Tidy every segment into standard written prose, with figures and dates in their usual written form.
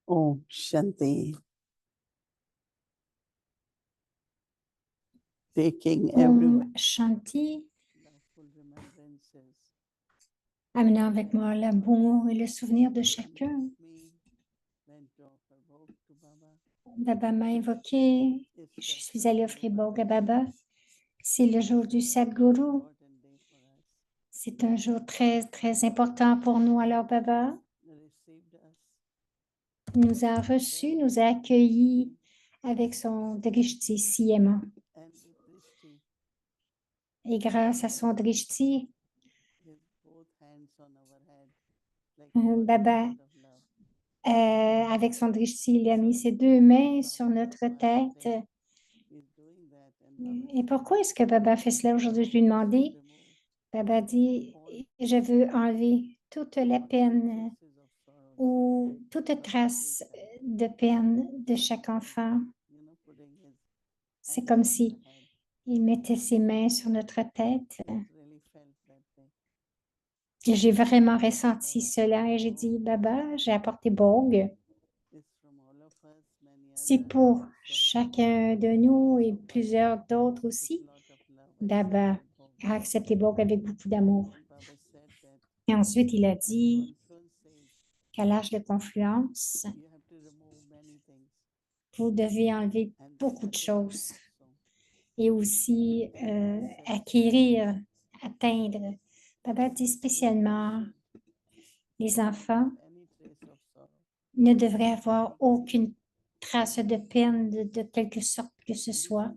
Om Shanti. Taking Om Shanti, amenant avec moi l'amour et le souvenir de chacun. Baba m'a invoqué, je suis allée offrir Bhog à Baba. C'est le jour du Sadguru. C'est un jour très, très important pour nous. Alors Baba nous a reçus, nous a accueillis avec son drishti si aimant. Et grâce à son drishti, Baba, avec son drishti, il a mis ses deux mains sur notre tête. Et pourquoi est-ce que Baba fait cela aujourd'hui? Je lui ai demandé. Baba dit, je veux enlever toute la peine ou toute trace de peine de chaque enfant. C'est comme si il mettait ses mains sur notre tête. Et j'ai vraiment ressenti cela et j'ai dit, Baba, j'ai apporté Bhog. C'est pour chacun de nous et plusieurs d'autres aussi. Baba a accepté Bhog avec beaucoup d'amour. Et ensuite, il a dit qu'à l'âge de confluence, vous devez enlever beaucoup de choses et aussi acquérir, atteindre. Baba dit spécialement, les enfants ne devraient avoir aucune trace de peine de quelque sorte que ce soit.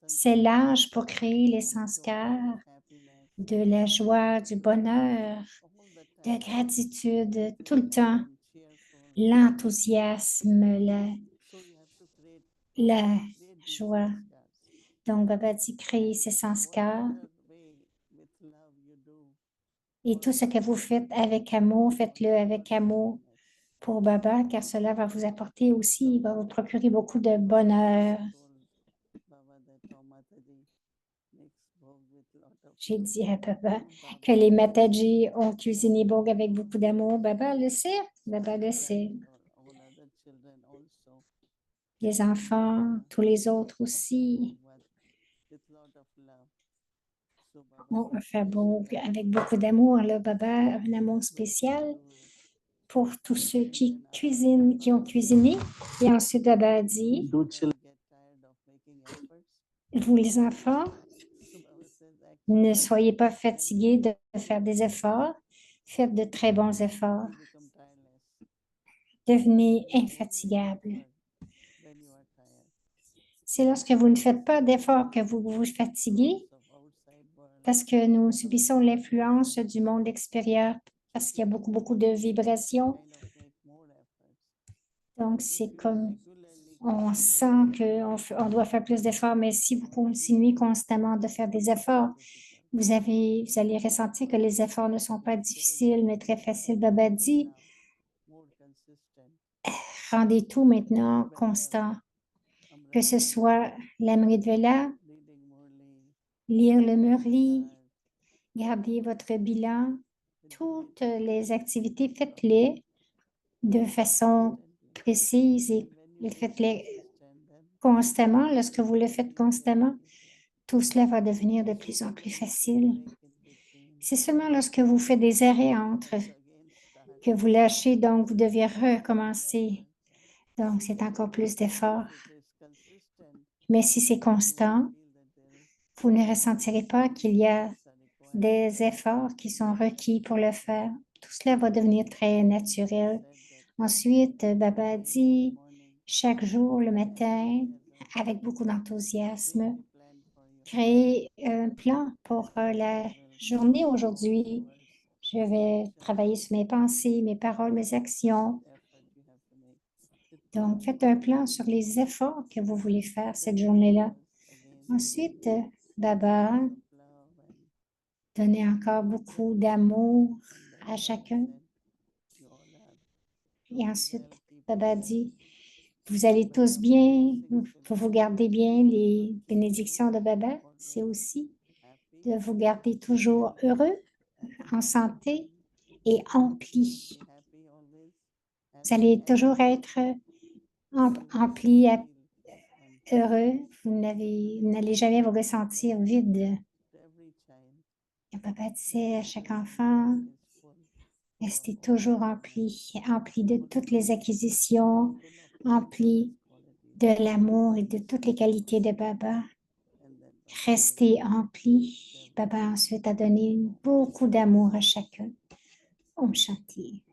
C'est l'âge pour créer les sanskars de la joie, du bonheur, de la gratitude tout le temps, l'enthousiasme, la joie. Donc, Baba dit créer ces sanskars. Et tout ce que vous faites avec amour, faites-le avec amour pour Baba, car cela va vous apporter aussi, il va vous procurer beaucoup de bonheur. J'ai dit à Baba que les Mataji ont cuisiné Bhog avec beaucoup d'amour. Baba le sait, Baba le sait. Les enfants, tous les autres aussi, ont fait Bhog avec beaucoup d'amour. Alors Baba, un amour spécial pour tous ceux qui cuisinent, qui ont cuisiné. Et ensuite, Baba a dit, vous les enfants, ne soyez pas fatigués de faire des efforts. Faites de très bons efforts. Devenez infatigables. C'est lorsque vous ne faites pas d'efforts que vous vous fatiguez, parce que nous subissons l'influence du monde extérieur, parce qu'il y a beaucoup, beaucoup de vibrations. Donc, c'est comme on sent qu'on doit faire plus d'efforts, mais si vous continuez constamment de faire des efforts, vous allez ressentir que les efforts ne sont pas difficiles, mais très faciles. Baba dit, rendez tout maintenant constant, que ce soit l'Amrit Vela, lire le Murli, garder votre bilan, toutes les activités, faites-les de façon précise et faites-les constamment. Lorsque vous le faites constamment, tout cela va devenir de plus en plus facile. C'est seulement lorsque vous faites des arrêts entre que vous lâchez, donc vous devez recommencer. Donc, c'est encore plus d'efforts. Mais si c'est constant, vous ne ressentirez pas qu'il y a des efforts qui sont requis pour le faire. Tout cela va devenir très naturel. Ensuite, Baba dit, chaque jour le matin, avec beaucoup d'enthousiasme, créer un plan pour la journée aujourd'hui. Je vais travailler sur mes pensées, mes paroles, mes actions. Donc, faites un plan sur les efforts que vous voulez faire cette journée-là. Ensuite, Baba, donnez encore beaucoup d'amour à chacun. Et ensuite, Baba dit, vous allez tous bien, vous gardez bien les bénédictions de Baba. C'est aussi de vous garder toujours heureux, en santé et empli. Vous allez toujours être empli, heureux. Vous n'allez jamais vous ressentir vide. Et papa disait à chaque enfant, restez toujours empli de toutes les acquisitions, empli de l'amour et de toutes les qualités de Baba. Restez empli. Baba ensuite a donné beaucoup d'amour à chacun. Om Shanti.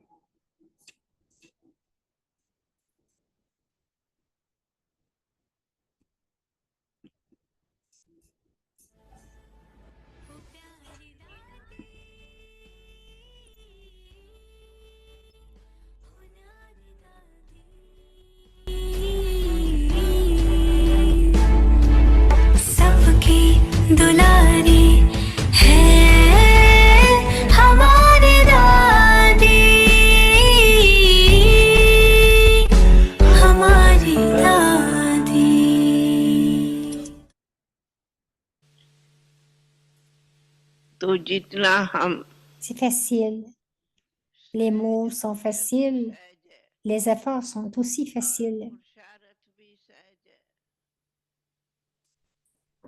सबकी दुलारी है हमारी दादी हमारी दादी तो जितना हम C'est facile. Les mots sont faciles. Les efforts sont aussi faciles. शरारत भी सहज है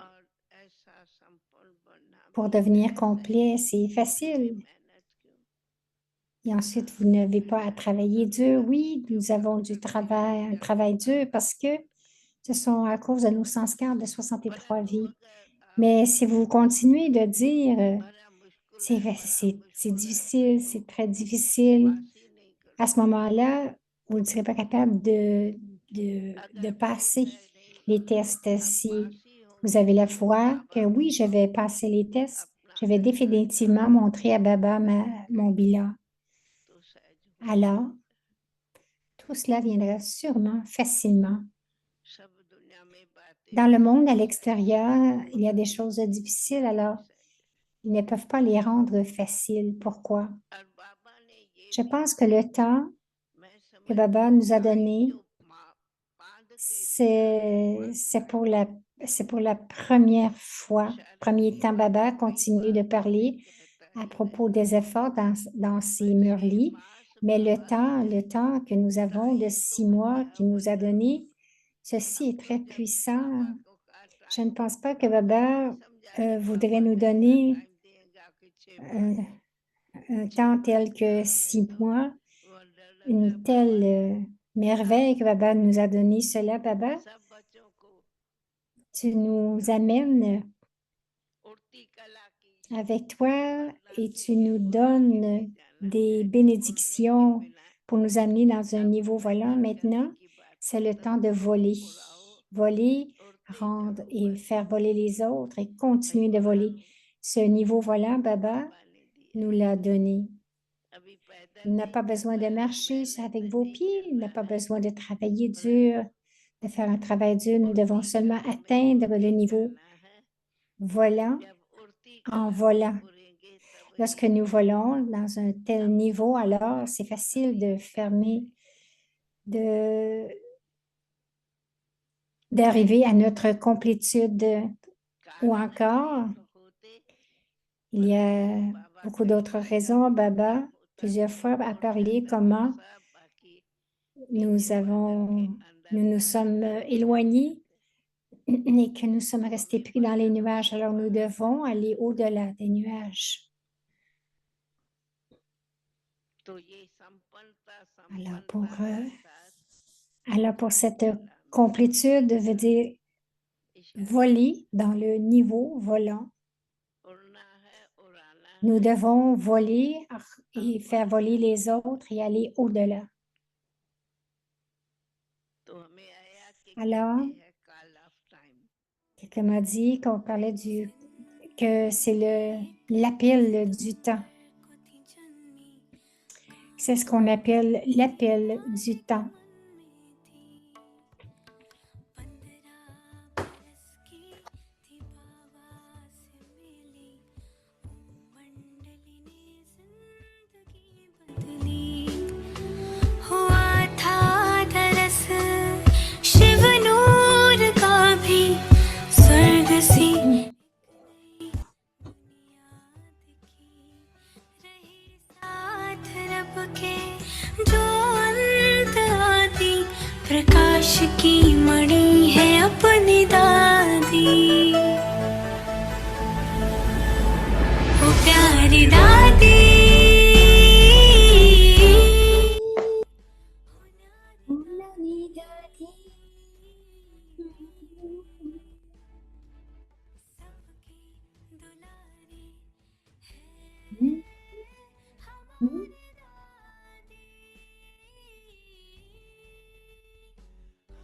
और ऐसा संपन्न बनना Pour भी devenir सहज है। complet, c'est facile. मेहनत क्यों Et ensuite, vous n'avez pas à travailler dur. Oui, nous avons du travail, un travail dur parce que ce sont à cause de nos sanskars de 63 vies. Mais si vous continuez de dire, बड़ा मुश्किल है c'est difficile, c'est très difficile, पास ही नहीं कर à ce moment-là, vous ne serez pas capable de passer les tests. Si vous avez la foi que oui, je vais passer les tests, je vais définitivement montrer à Baba mon bilan. तो सहज हो Alors, tout cela viendra sûrement facilement. सब दुनिया में बातें Dans le monde à l'extérieur, il y a des choses difficiles, alors ils ne peuvent pas les rendre faciles. Pourquoi? और बाबा ने ये Je pense que le temps मैं que समझ Baba nous a donné, जो पाद के c'est pour la première fois, premier temps, Baba continue de parler à propos des efforts dans ces murlis, mais le temps que nous avons de 6 mois qu'il nous a donné, ceci est très puissant. Je ne pense pas que Baba voudrait nous donner un temps tel que 6 mois, une telle merveille que Baba nous a donné cela. Baba, सब बच्चों को tu nous amènes उड़ती कला की avec toi et tu nous donnes des bénédictions pour nous amener dans un niveau volant. Maintenant, c'est le temps de voler. Voler, rendre et faire voler les autres et continuer de voler. Ce niveau volant, Baba बाबा ने दिए nous l'a donné. अभी पैदल Il n'a pas besoin de marcher avec vos pieds, il n'a pas besoin de travailler dur, de faire un travail dur. Nous devons seulement atteindre le niveau volant जब उड़ती en कला volant. उड़ेंगे तब Lorsque nous volons dans un tel niveau, alors c'est facile de fermer, d'arriver à notre complétude. Ou encore, il y a beaucoup d'autres raisons. Baba, plusieurs fois, a parlé comment nous nous sommes éloignés et que nous sommes restés pris dans les nuages. Alors nous devons aller au-delà des nuages. तो ये संपन्नता Alors संपन्न alors pour cette complétude veut dire voler dans le niveau volant. उड़ना है उड़ाना Nous devons voler et faire voler les autres et aller au-delà. तो हमें आया कि Alors, कहते हैं call of time quelqu'un m'a dit qu'on parlait que c'est l'appel du temps. C'est ce qu'on appelle l'appel du temps. हुआ था दरस शिव नूर का भी स्वर्ग सी साथ रब के जो नानी दादी सबकी दुलारी है हम्म, हमारी दादी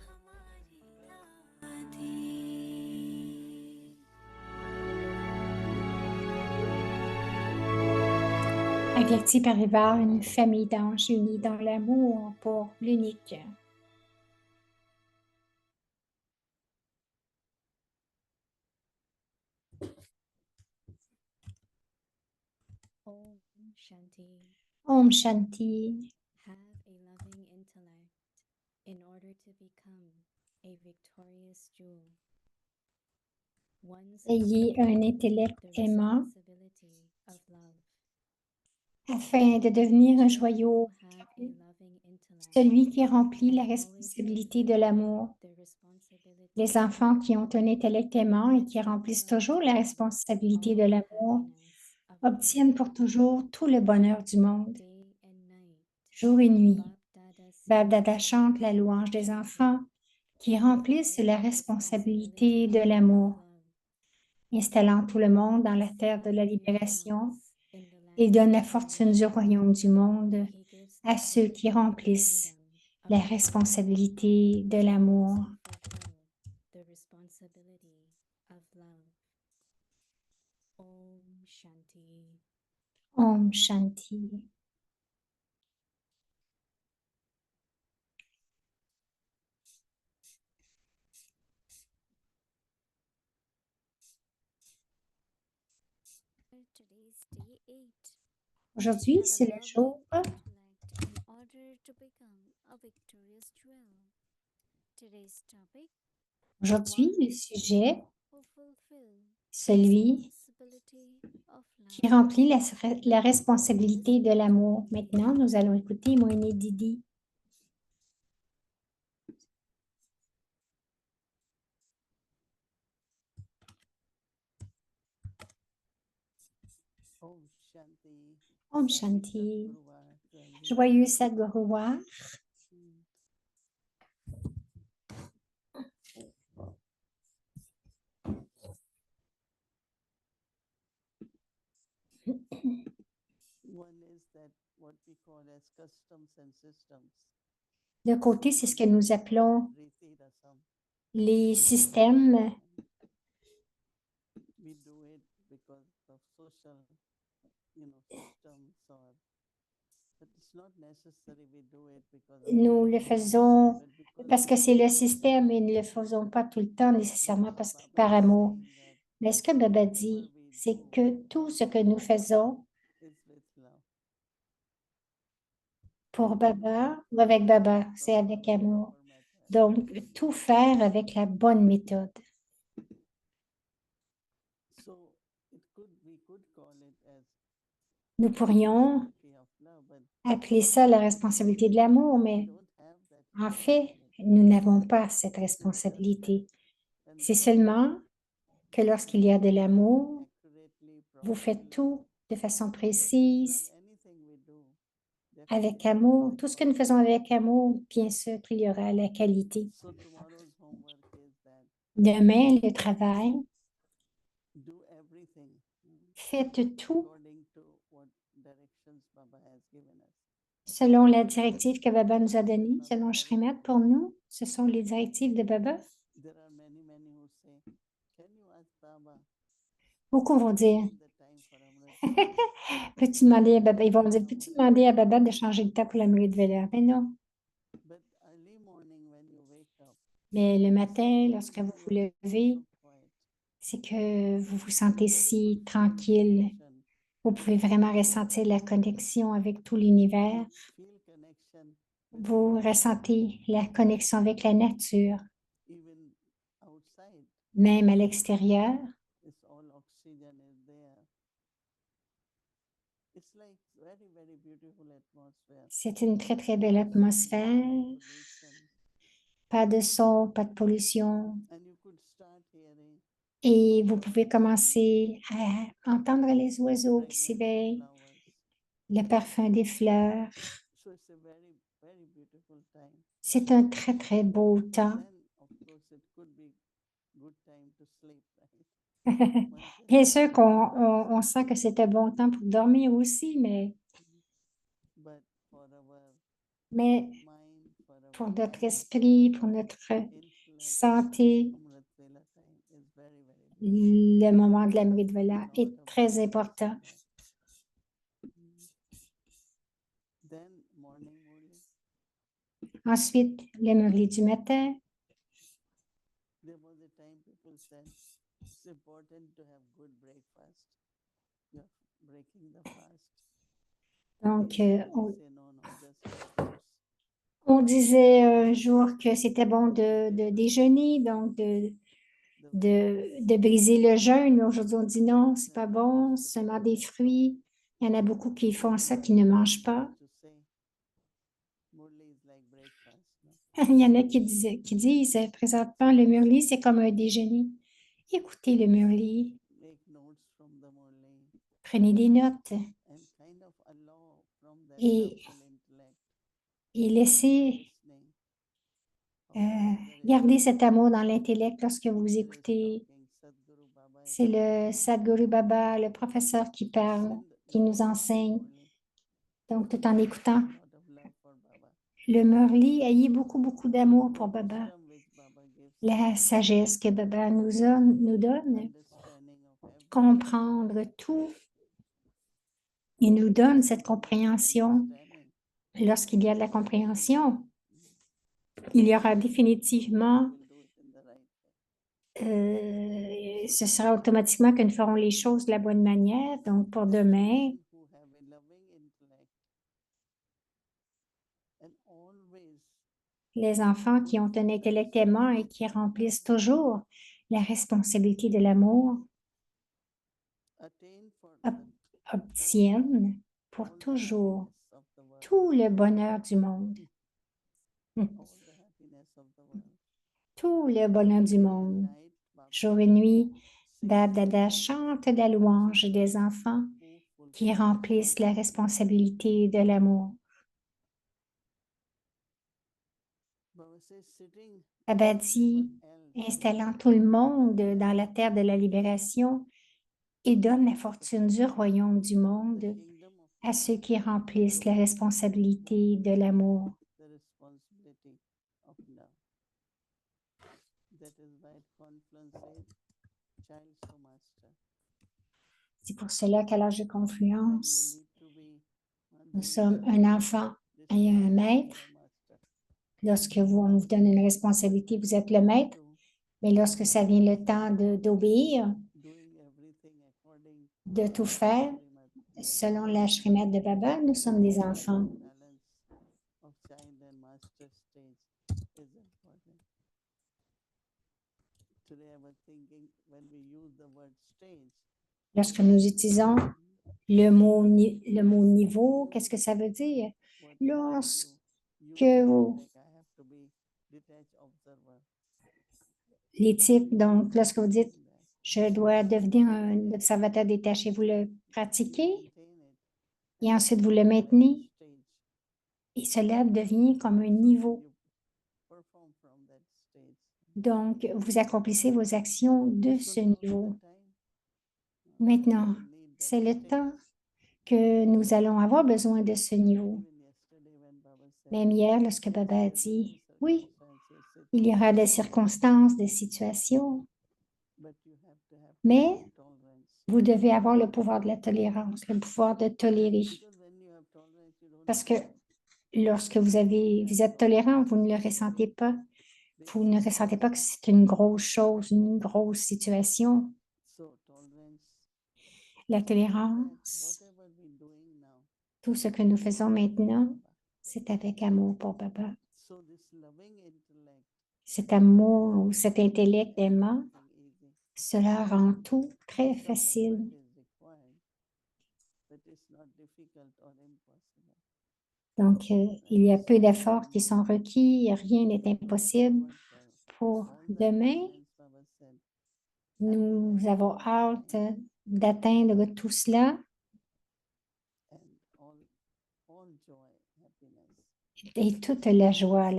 हमारी दादी Averti par Ivar, une famille d'anges unis dans l'amour pour l'unique. Om Shanti. Om Shanti. Have a loving intellect in order to become a victorious jewel. One's Ayez un intellect the aimant responsibility of love. afin de devenir un joyau, Have a loving intellect. celui qui remplit la responsabilité de l'amour. The responsibility Les enfants qui ont un intellect aimant et qui remplissent toujours la responsabilité de l'amour obtiennent pour toujours tout le bonheur du monde, day and night. jour et nuit. Bab Dada Bab Dada chante la louange des enfants qui remplissent la responsabilité de l'amour, installant tout le monde dans la terre de la libération. Il donne la fortune du royaume du monde à ceux qui remplissent la responsabilité de l'amour. The responsibility of love. Om Shanti. Om Shanti. Today's day 8. Aujourd'hui, Have a c'est le loving jour. intellect in order to become a victorious jewel. Today's topic, Aujourd'hui, le sujet, who fulfill celui responsibility of qui love. remplit la responsabilité de l'amour. Maintenant, nous allons écouter Moïne Didi. Om Shanti. Om Shanti. Sadguruvara to everyone. Joyeux Sadguruvar. One is that what we call as customs and systems. De côté, c'est ce que nous appelons Riti Rasam. les systèmes. We do it because of social, systems or but it's not necessary we do it because of Nous le faisons but because parce que of c'est le love. système et ne le faisons pas tout le temps nécessairement parce que Baba par is amour. saying that Mais ce que Baba dit, c'est que tout ce que nous faisons is with love. pour Baba ou avec Baba, c'est avec amour. Donc, tout faire avec la bonne méthode. So we could call it as Nous pourrions responsibility of love, but appeler ça la responsabilité de l'amour, we mais don't have that en fait, responsibility. nous n'avons pas cette It is just responsabilité. that when C'est there is seulement love, que lorsqu'il y a de l'amour, accurately, vous faites properly, tout de façon with précise, love, anything we do, avec definitely amour. will Tout ce que work. nous faisons avec amour, bien sûr qu'il y aura la qualité. So tomorrow's homework is that Demain, le travail, do everything faites tout according to what directions Baba has given us. selon la directive que Baba nous a donnée, selon Shrimat pour nous. Ce sont les directives de Baba. There are many who say, can you ask Baba? Beaucoup vont dire, change the time for Amrit? peux-tu demander à Baba, ils vont dire, peux-tu demander à Baba de changer le temps pour l'Amrit de Véla? Mais non. But early morning when you wake up, Mais le it's matin, like lorsque you vous vous are levez, so quiet. c'est que vous vous sentez Very si good tranquille. connection. Vous pouvez vraiment ressentir la connexion avec tout l'univers. Feel connection with Vous nature, ressentez la connexion avec la nature, even outside. même à l'extérieur. It's all oxygen is there. It's like very beautiful atmosphere. C'est une très, très belle atmosphère. Pollution. Pas de son, pas de pollution. And you could start hearing Et vous pouvez commencer à entendre les oiseaux qui fragrance of s'éveillent, flowers. le parfum des fleurs. So it's a very beautiful time. C'est un très, très beau temps. Then, of course, it could be good time to sleep, right? One can Bien sûr qu'on sent que c'est un bon temps pour dormir aussi, but for our mais mind, for pour our notre health, esprit, pour notre intellect, santé, Amrit Vela time is very, very important. le moment de l'Amrit Vela Not est a très bad important. time. Then morning Murli, Ensuite, le Murli du matin. there was a time people said it's important to have good breakfast. You're breaking the fast. Donc, We say no, no, just have fruits. on disait un jour que c'était bon de déjeuner, donc de briser le jeûne. Mais aujourd'hui, on dit non, c'est pas bon, seulement des fruits. Il y en a beaucoup qui font ça, qui ne mangent pas. To say Murli is like breakfast. No? Il y en a qui disent présentement, le Murli, c'est comme un déjeuner. Écoutez le Murli, Make notes from the Murli prenez des notes and kind of allow from that et, subtle intellect et laissez listening. garder cet amour dans l'intellect lorsque vous écoutez. Sadhguru Baba is C'est le Sadhguru Baba, le professeur qui parle, qui nous enseigne. Donc, tout en écoutant lot of love for Baba. le Murli, ayez beaucoup, beaucoup d'amour pour Baba. Wisdom which Baba gives, La sagesse que Baba nous donne, understanding of everything. comprendre tout. Il nous donne cette compréhension. Understanding. Lorsqu'il y a de la compréhension, il y aura définitivement, We'll do it in the right way. ce sera automatiquement que nous ferons les choses de la bonne manière. Donc, pour demain, Children who have a loving intellect and always les enfants qui ont un intellect aimant et qui remplissent toujours la responsabilité de l'amour attain for ob- obtiennent pour all the toujours happiness of the world. tout le bonheur du monde. All the happiness of the world. Tout le bonheur du monde. Night, Baba Jour et nuit, sings Bab Dada praises chante la louange des enfants who fulfill qui remplissent la responsabilité de l'amour. Baba says sitting Baba dit, else installant tout le monde dans la terre de la libération et donne la fortune du royaume du the monde kingdom of à ceux qui remplissent la responsabilité de l'amour. the responsibility of love. That is why Confluence says, child so master. C'est pour cela qu'à l'âge de When confluence, you need to be nous doing sommes something, un enfant et un responsible maître. for master. Lorsque on vous donne une responsabilité, vous êtes le maître. To Mais lorsque ça vient le temps d'obéir, doing everything according de tout faire, to selon la Shrimad de Baba, nous sommes des enfants. balance of child and master stage is important. Today I was thinking when we use the word stage, Lorsque nous utilisons le mot niveau, qu'est-ce que ça veut dire? what Lorsque you vous- like I have to be detached observer. L'éthique, donc lorsque vous dites je dois devenir un observateur détaché, vous le pratiquez Maintain it. et ensuite vous le maintenez Stage. et cela devient comme un niveau. You perform from that stage. Donc, vous accomplissez vos actions de So ce now is niveau. the time. Maintenant, We need that c'est le stage. temps que nous allons avoir besoin de ce niveau. Even yesterday when Baba said, Même hier, lorsque Baba a there will dit, be oui, circumstances, il y aura des circonstances, des situations, but you have to have mais tolerance. vous devez avoir le pouvoir de la tolérance, le pouvoir de tolérer. Because when you have tolerance, you don't Parce que lorsque vous êtes tolérant, vous ne le ressentez pas. Vous ne ressentez pas que c'est une grosse chose, une grosse situation. so tolerance. La That tolérance, whatever we're doing now, tout ce que nous faisons maintenant, Baba. c'est avec amour pour Baba. So this loving intellect, Cet amour ou cet intellect aimant, everything easy. cela rend tout très Some facile. effort is required, but it's not difficult or impossible. Donc, il y a peu d'efforts qui sont requis, rien n'est impossible. Pour All the demain, achievements Baba said, nous avons hâte d'atteindre tout cela and all joy, happiness. et toute la joie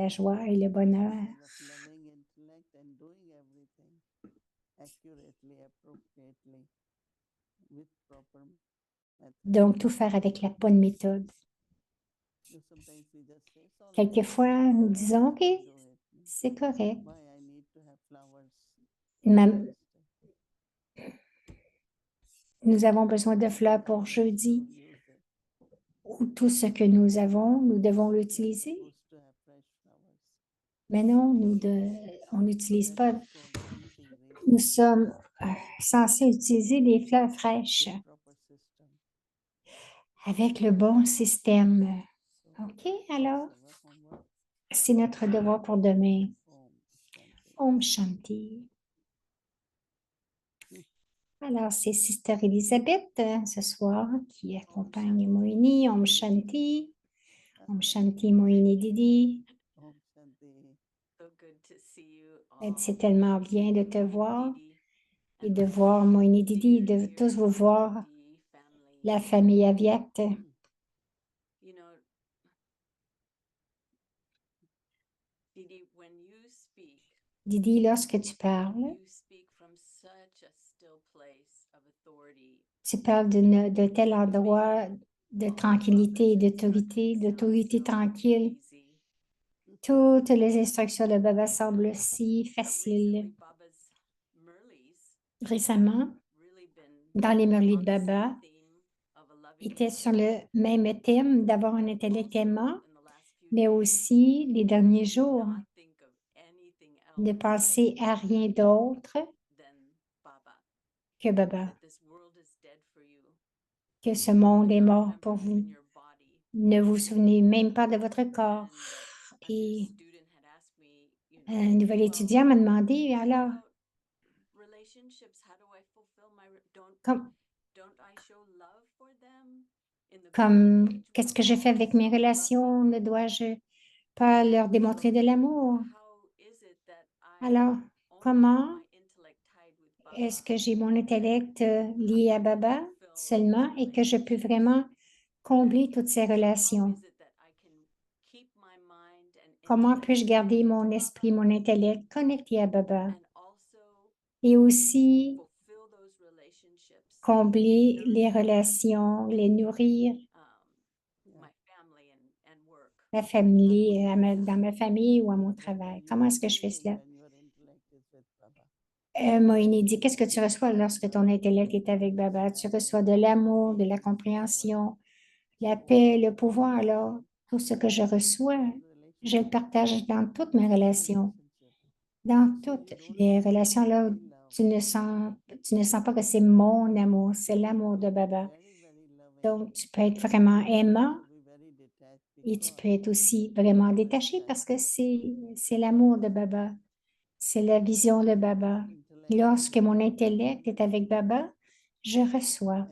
et le bonheur. of loving intellect and doing everything accurately, appropriately, with proper method. Donc, tout faire avec la bonne méthode. So sometimes we just say, "It's all right, Quelquefois, nous disons, OK, do it." c'est correct. Why I need to have flowers? Ma- Wednesday? Nous avons besoin de fleurs pour jeudi. Use it. Ou tout ce que nous avons, nous devons l'utiliser. Supposed to have fresh flowers. Mais non, on n'utilise pas. That's called planting reason, Nous sommes censés utiliser des fleurs fraîches proper system. avec le bon système. So OK, alors, that's our homework. c'est notre devoir pour demain. Om Shanti. Om Shanti. Alors, c'est Sister Elisabeth ce soir qui accompagne Moini. Om Shanti. Om Shanti, Moini Didi. Om Shanti. So good to see you all. C'est tellement bien de te voir Didi et and de my voir Moini Didi, dear, de dear tous vous voir, Didi family. la famille Aviat. You know, Didi, when you speak, Didi, lorsque tu parles, you speak from such a still place of authority. tu parles de tel endroit de tranquillité et d'autorité tranquille. Easy. Toutes les instructions de Baba semblent si But faciles. recently, Baba's Murlis Récemment, really been dans les Murlis on de the same Baba, theme of a loving était sur intellect. le même thème d'avoir un intellect Also, aimant, in the last few mais days, aussi les derniers jours, not think of anything ne else penser à rien d'autre than Baba. que Baba, That this world is dead for you. que ce monde Do est not mort remember pour vous. even your body. Ne vous souvenez même pas de votre corps. And a new Et student had asked me, you know, un nouvel well, étudiant m'a demandé, what alors, about relationships? How do I fulfill my comme, don't I show love for them in the comme golden age? qu'est-ce We're que je fais all avec mes so relations? Ne dois-je pas leur démontrer de l'amour? lucky. How is it that I Alors, only comment have my intellect tied with Baba est-ce que j'ai mon intellect lié à Baba seulement et que je peux vraiment combler toutes ces How relations? is it that I can keep my mind and Comment intellect puis-je garder connected mon to esprit, Baba mon intellect connecté à Baba and also et aussi fulfill those relationships, combler les relations, les nourrir, my family and work? ma famille, dans ma famille ou à mon travail? Comment est-ce que je fais cela? When your intellect is with Baba. Moïni dit, qu'est-ce que tu reçois lorsque ton intellect est avec Baba? Tu reçois de l'amour, de la compréhension, la paix, le pouvoir. Alors, tout ce que je reçois, je le partage dans toutes mes relations. Dans toutes les relations, là, tu ne sens pas que c'est mon amour, c'est l'amour de Baba. Donc, tu peux être vraiment aimant et tu peux être aussi vraiment détaché parce que c'est l'amour de Baba. C'est la vision de Baba. Lorsque mon intellect est avec Baba, je reçois.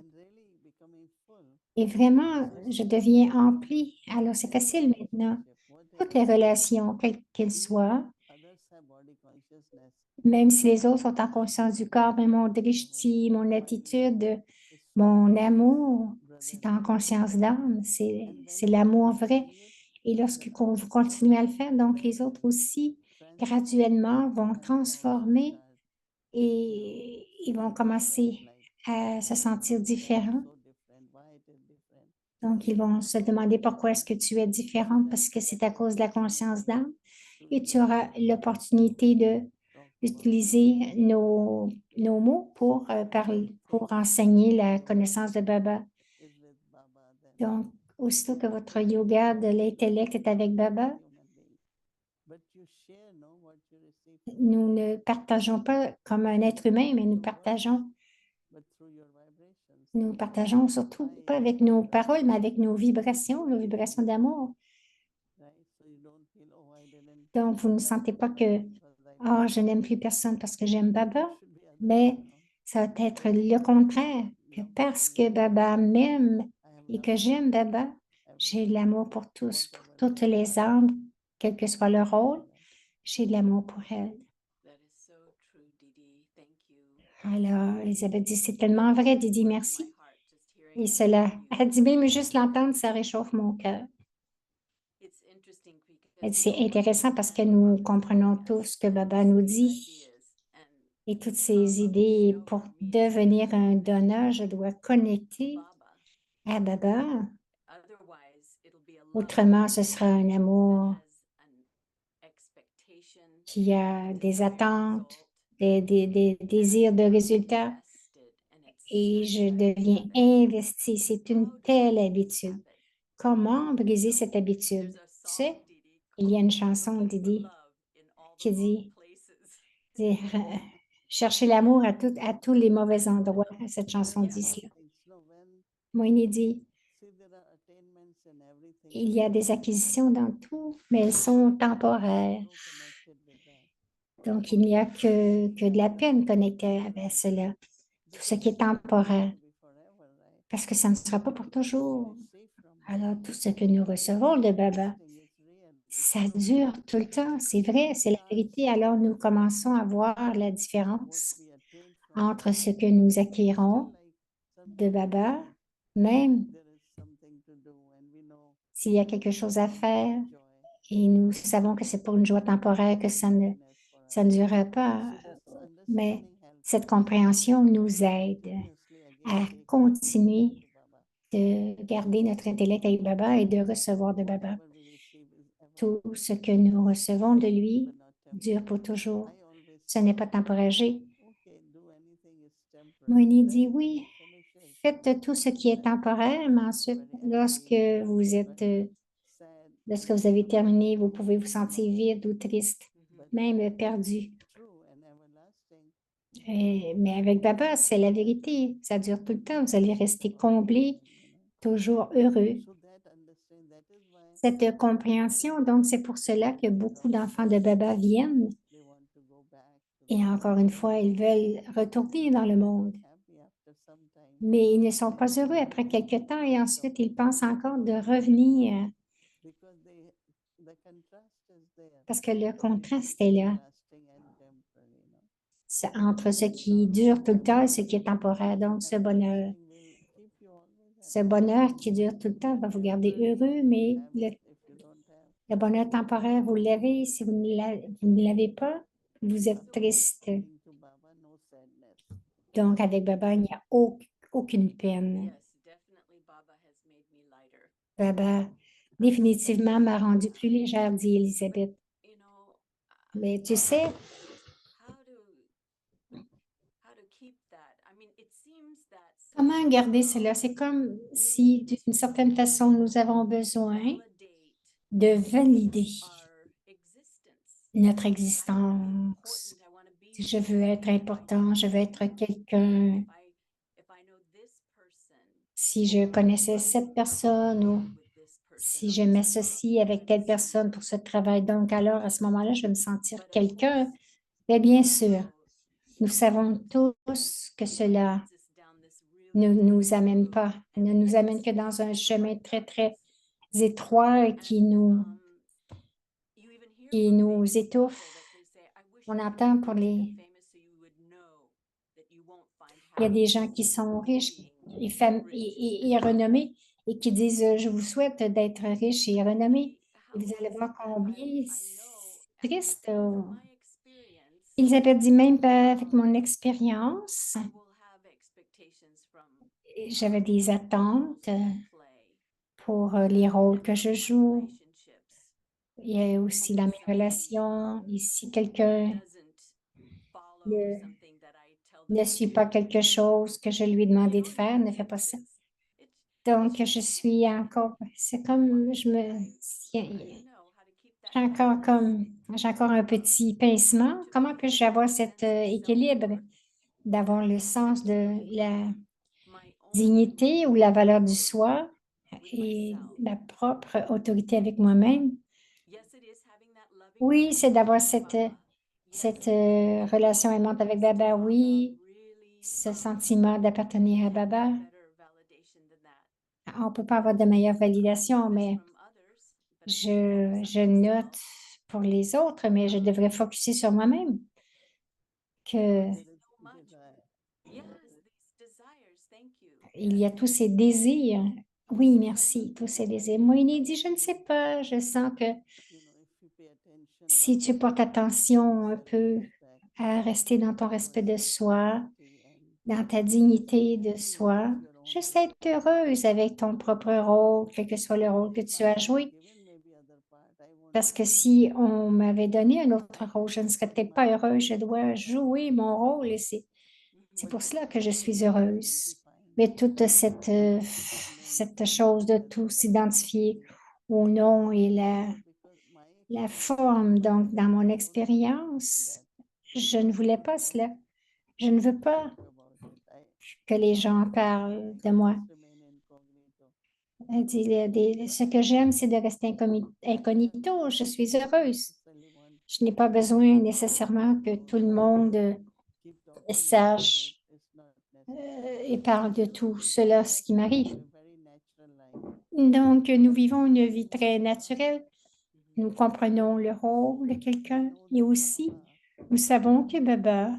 Et vraiment, je deviens empli. Alors, c'est facile maintenant. Toutes les relations, quelles qu'elles soient, même si les autres sont en conscience du corps, mais mon drishti, mon attitude, mon amour, c'est en conscience d'âme, c'est l'amour vrai. Et lorsque vous continuez à le faire, donc les autres aussi, graduellement, vont transformer et ils vont commencer à se sentir différents. Donc, ils vont se demander pourquoi est-ce que tu es différente, parce que c'est à cause de la conscience d'âme. Et tu auras l'opportunité d'utiliser nos mots pour parler, pour enseigner la connaissance de Baba. Donc, aussitôt que votre yoga de l'intellect est avec Baba, nous ne partageons pas comme un être humain, mais nous partageons surtout pas avec nos paroles, mais avec nos vibrations d'amour. Donc, vous ne sentez pas que « je n'aime plus personne parce que j'aime Baba », mais ça va être le contraire, que parce que Baba m'aime et que j'aime Baba, j'ai de l'amour pour tous, pour toutes les âmes, quel que soit leur rôle, j'ai de l'amour pour elles. That is so true, Didi. Thank you. Alors, Elisabeth dit, c'est tellement vrai, Didi, merci. My heart just hearing Et cela, you. elle dit, même juste l'entendre, ça réchauffe mon cœur. It's interesting C'est intéressant parce que nous comprenons tout ce que Baba nous dit et toutes ces idées. Pour devenir un donneur, je dois connecter à Baba. Autrement, ce sera un amour qui a des attentes, des désirs de résultats et je deviens investi. C'est une telle habitude. Comment briser cette habitude? Tu sais, il y a une chanson, Didi, qui dit chercher l'amour à tous les mauvais endroits. Cette chanson dit cela. Moïni dit il y a des acquisitions dans tout, mais elles sont temporaires. Donc, il n'y a que de la peine connectée avec cela, tout ce qui est temporaire, parce que ça ne sera pas pour toujours. Alors, tout ce que nous recevons de Baba, ça dure tout le temps, c'est vrai, c'est la vérité. Alors, nous commençons à voir la différence entre ce que nous acquérons de Baba, même s'il y a quelque chose à faire, et nous savons que c'est pour une joie temporaire, que ça ne durera pas. Mais cette compréhension nous aide à continuer de garder notre intellect avec Baba et de recevoir de Baba. Tout ce que nous recevons de lui dure pour toujours. Ce n'est pas temporaire. Moïni dit oui, faites tout ce qui est temporaire, mais ensuite, lorsque vous avez terminé, vous pouvez vous sentir vide ou triste, même perdu. Mais avec Baba, c'est la vérité. Ça dure tout le temps. Vous allez rester comblé, toujours heureux. Cette compréhension, donc, c'est pour cela que beaucoup d'enfants de Baba viennent. Et encore une fois, ils veulent retourner dans le monde. Mais ils ne sont pas heureux après quelque temps et ensuite, ils pensent encore de revenir parce que le contraste est là. C'est entre ce qui dure tout le temps et ce qui est temporaire. Donc, ce bonheur qui dure tout le temps va vous garder heureux, mais le bonheur temporaire, vous l'avez. Si vous ne l'avez pas, vous êtes triste. Donc, avec Baba, il n'y a aucune peine. Baba, définitivement, m'a rendue plus légère, dit Elisabeth. Mais tu sais, comment garder cela? C'est comme si, d'une certaine façon, nous avons besoin de valider notre existence. Si je veux être important, je veux être quelqu'un. Si je connaissais cette personne ou si je m'associe avec telle personne pour ce travail, donc alors à ce moment-là, je vais me sentir quelqu'un. Mais bien sûr, nous savons tous que cela ne nous amène pas, ne nous amène que dans un chemin très, très étroit et qui nous étouffe. On entend il y a des gens qui sont riches et renommés et qui disent « Je vous souhaite d'être riche et renommé. » Et vous allez voir combien c'est triste. Elisabeth dit même avec mon expérience, j'avais des attentes pour les rôles que je joue. Il y a aussi dans mes relations, si quelqu'un ne suit pas quelque chose que je lui ai demandé de faire, ne fait pas ça. Donc, je suis encore, c'est comme, j'ai encore un petit pincement. Comment puis-je avoir cet équilibre d'avoir le sens de la dignité ou la valeur du soi et ma propre autorité avec moi-même? Oui, c'est d'avoir cette relation aimante avec Baba, oui, ce sentiment d'appartenir à Baba. On ne peut pas avoir de meilleure validation, mais je note pour les autres, mais je devrais focuser sur moi-même. Il y a tous ces désirs. Oui, merci, tous ces désirs. Moïni dit, je ne sais pas, je sens que Si tu portes attention un peu à rester dans ton respect de soi, dans ta dignité de soi, juste être heureuse avec ton propre rôle, quel que soit le rôle que tu as joué. Parce que si on m'avait donné un autre rôle, je ne serais peut-être pas heureuse. Je dois jouer mon rôle et c'est pour cela que je suis heureuse. Mais toute cette chose de tout s'identifier au nom et la forme, donc dans mon expérience, je ne voulais pas cela. Je ne veux pas que les gens parlent de moi. Elle dit, ce que j'aime, c'est de rester incognito. Je suis heureuse. Je n'ai pas besoin nécessairement que tout le monde sache et parle de tout cela, ce qui m'arrive. Donc, nous vivons une vie très naturelle. Nous comprenons le rôle de quelqu'un et aussi, nous savons que Baba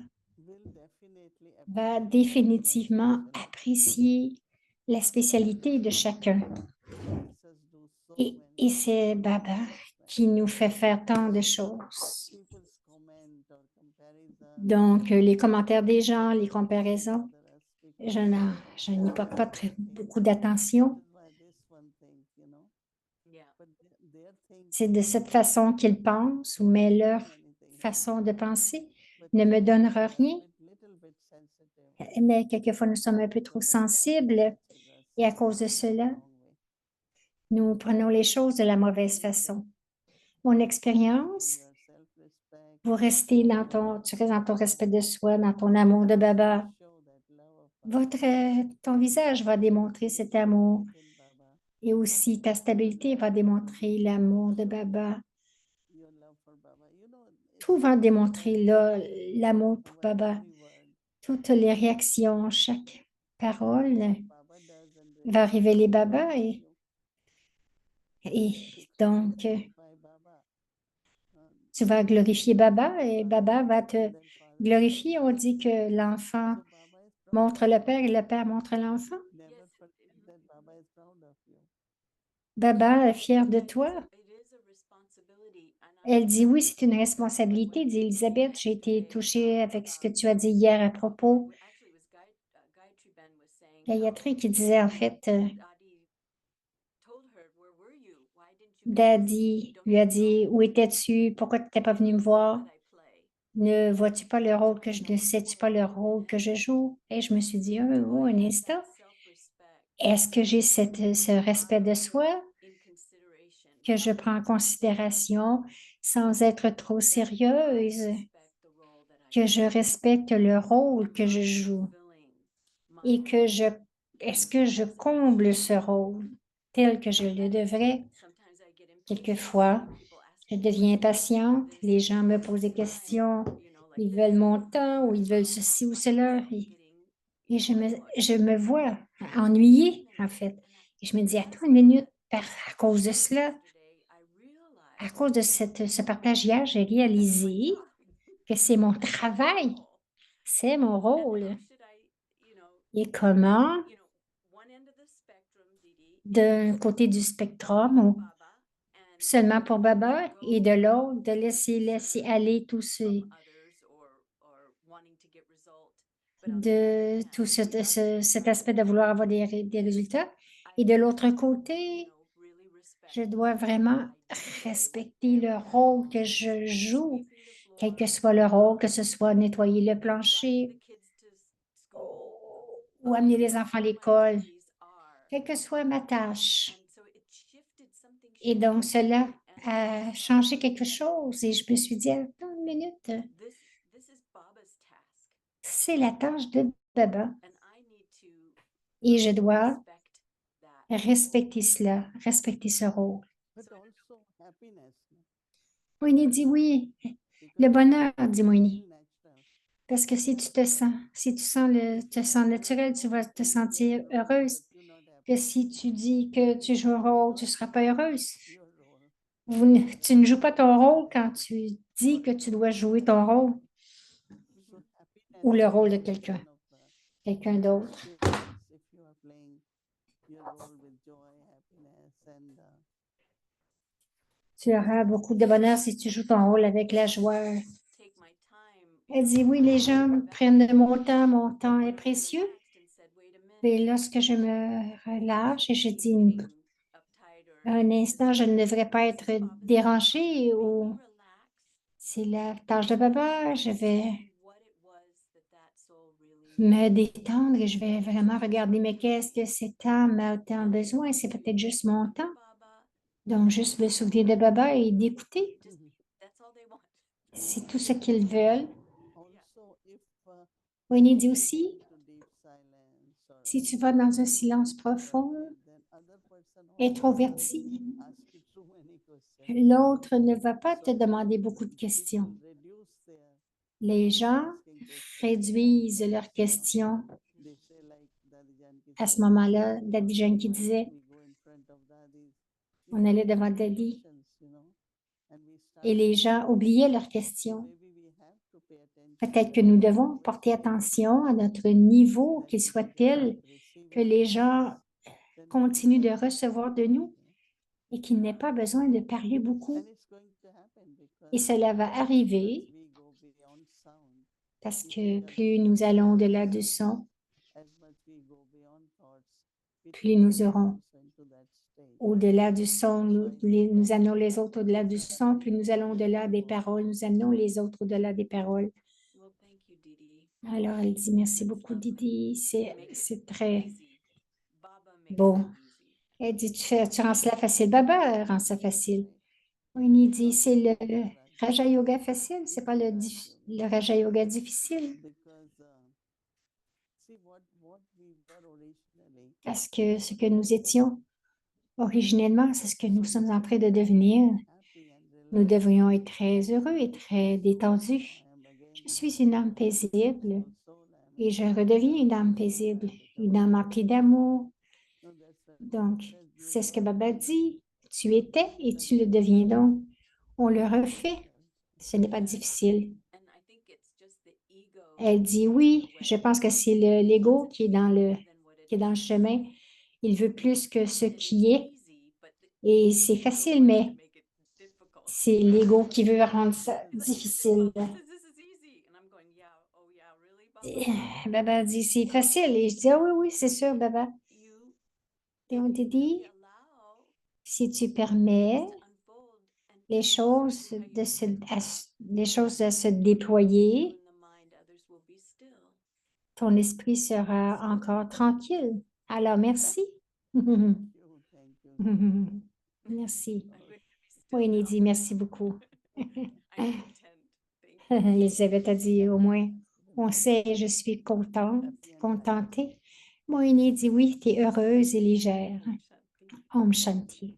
va définitivement apprécier la spécialité de chacun. Et c'est Baba qui nous fait faire tant de choses. Donc, les commentaires des gens, les comparaisons, je n'y porte pas beaucoup d'attention. C'est de cette façon qu'ils pensent, mais leur façon de penser ne me donnera rien. Mais quelquefois, nous sommes un peu trop sensibles et à cause de cela, nous prenons les choses de la mauvaise façon. Mon expérience, tu restes dans ton respect de soi, dans ton amour de Baba. Ton visage va démontrer cet amour et aussi ta stabilité va démontrer l'amour de Baba. Tout va démontrer l'amour pour Baba. Toutes les réactions, chaque parole va révéler Baba et donc tu vas glorifier Baba et Baba va te glorifier. On dit que l'enfant montre le Père et le Père montre l'enfant. Baba est fier de toi. Elle dit oui, c'est une responsabilité, dit Elisabeth. J'ai été touchée avec ce que tu as dit hier à propos. Gayatri qui disait en fait, Daddy lui a dit, où étais-tu? Pourquoi tu n'étais pas venu me voir? Ne vois-tu pas le rôle ne sais-tu pas le rôle que je joue? Et je me suis dit, oh, un instant, est-ce que j'ai ce respect de soi que je prends en considération sans être trop sérieuse, que je respecte le rôle que je joue et est-ce que je comble ce rôle tel que je le devrais? Quelquefois, je deviens impatiente, les gens me posent des questions, ils veulent mon temps ou ils veulent ceci ou cela et je me vois ennuyée en fait. Et je me dis, attends une minute, à cause de cela, à cause de ce partage hier, j'ai réalisé que c'est mon travail, c'est mon rôle. Et comment, d'un côté du spectrum, ou seulement pour Baba, et de l'autre, de laisser aller cet aspect de vouloir avoir des résultats. Et de l'autre côté, je dois vraiment respecter le rôle que je joue, quel que soit le rôle, que ce soit nettoyer le plancher ou amener les enfants à l'école, quelle que soit ma tâche. Et donc, cela a changé quelque chose et je me suis dit, attends une minute, c'est la tâche de Baba et je dois respecter cela, respecter ce rôle. Moïni dit oui, le bonheur, dit Moïni. Parce que si tu te sens naturel, tu vas te sentir heureuse. Que si tu dis que tu joues un rôle, tu ne seras pas heureuse. Tu ne joues pas ton rôle quand tu dis que tu dois jouer ton rôle ou le rôle de quelqu'un d'autre. Tu auras beaucoup de bonheur si tu joues ton rôle avec la joie. take my time. Elle dit, oui, les gens prennent de mon temps est précieux. Relaxed and said, wait a minute. Et lorsque je me relâche et je dis, Getting uptight or un instant, je ne devrais pas être dérangée ou relax. c'est la tâche de baba, je vais What it was that soul really me détendre et je vais vraiment regarder, mais qu'est-ce que cette âme a tant besoin? C'est peut-être juste mon temps. Baba. Donc, juste me souvenir de baba et d'écouter. That's all they want. C'est tout ce qu'ils veulent. Also, if Winnie dit you aussi, go into deep silence or si tu vas dans un silence profond, then other person also introverti, ask you too many questions. l'autre ne va pas te So demander beaucoup de people questions. reduce their Les gens asking questions. réduisent leurs questions. They say like Daddy Janki À ce said, moment-là, Daddy Janki why disait, we go in front of Daddy. on allait devant Daddy Questions, and we start et les gens oubliaient leurs questions. maybe we have to pay attention Peut-être que nous devons porter attention à notre niveau, qu'il soit tel que les gens continuent de recevoir de nous et qu'il n'ait pas besoin de parler beaucoup. and it's going to happen because Et cela va arriver we go beyond sound, parce que plus nous allons au-delà du son, as much we go beyond thoughts, plus nous aurons also into that state. au-delà du son, nous amenons les autres au-delà du son, plus nous allons au-delà des paroles, nous amenons les autres au-delà des paroles. Well, thank you, Didi. Alors elle dit merci beaucoup Didi, c'est très Easy. Baba makes beau. it easy. Elle dit tu rends cela facile, Baba rend ça facile. Winnie dit c'est le Raja Yoga facile, c'est pas le Raja Yoga difficile. Because see what we were originally, Parce que ce que nous étions originellement, c'est ce que nous sommes en train de devenir. happy and Nous relaxed. devrions être très heureux et très détendus. I am again Je suis une âme paisible soul. I am et je redeviens une âme paisible, une âme emplie d'amour. no, that's what Donc, says you c'est ce que were. Baba dit. Tu étais et tu le deviens donc. On le refait. Ce n'est pas difficile. And I think it's just the ego Elle dit oui, je pense que c'est l'ego qui est dans le chemin. Il veut plus que ce qui est. easy, but the Et c'est facile, mais make it difficult. c'est l'ego qui veut rendre ça difficile. This is easy. And I'm going, yeah, oh yeah, really, Baba? Baba dit c'est facile. Et je dis ah oui, oui, c'est sûr, Baba. You Et on te dit, allow si tu permets to unfold and les choses de se déployer, in the mind, others will be still. ton esprit sera encore tranquille. Alors, merci. Thank you. Merci. I'm going to be still Winnie now. dit merci beaucoup. I'm content. Thank you. Elisabeth a dit au moins, on sait, je suis contente, contentée. Winnie dit oui, tu es heureuse et légère. Shanti. Om Shanti.